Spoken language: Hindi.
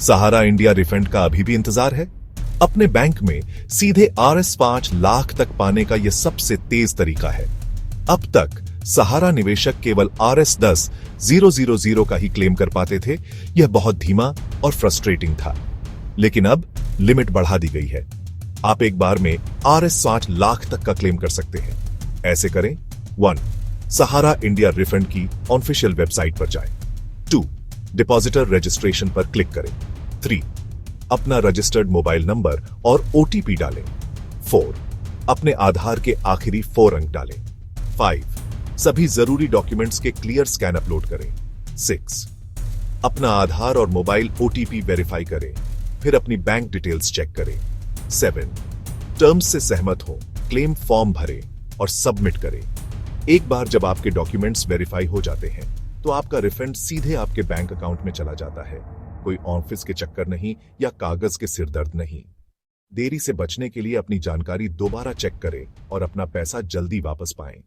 सहारा इंडिया रिफंड का अभी भी इंतजार है? अपने बैंक में सीधे RS5 लाख तक पाने का यह सबसे तेज तरीका है। अब तक सहारा निवेशक केवल RS10,000 का ही क्लेम कर पाते थे। यह बहुत धीमा और फ्रस्ट्रेटिंग था, लेकिन अब लिमिट बढ़ा दी गई है। आप एक बार में RS5 लाख तक का क्लेम कर सकते हैं। ऐसे करें। 1. सहारा इंडिया रिफंड की ऑफिशियल वेबसाइट पर जाएं। 2. डिपॉजिटर रजिस्ट्रेशन पर क्लिक करें। 3. अपना रजिस्टर्ड मोबाइल नंबर और OTP डालें। 4. अपने आधार के आखिरी 4 अंक डालें। 5. सभी जरूरी डॉक्यूमेंट्स के क्लियर स्कैन अपलोड करें। 6. अपना आधार और मोबाइल OTP वेरीफाई करें, फिर अपनी बैंक डिटेल्स चेक करें। 7. टर्म्स से सहमत हो, क्लेम फॉर्म भरें और सबमिट करें। एक बार जब आपके डॉक्यूमेंट्स वेरीफाई हो जाते हैं, तो आपका रिफंड सीधे आपके बैंक अकाउंट में चला जाता है। कोई ऑफिस के चक्कर नहीं या कागज के सिरदर्द नहीं। देरी से बचने के लिए अपनी जानकारी दोबारा चेक करें और अपना पैसा जल्दी वापस पाएं।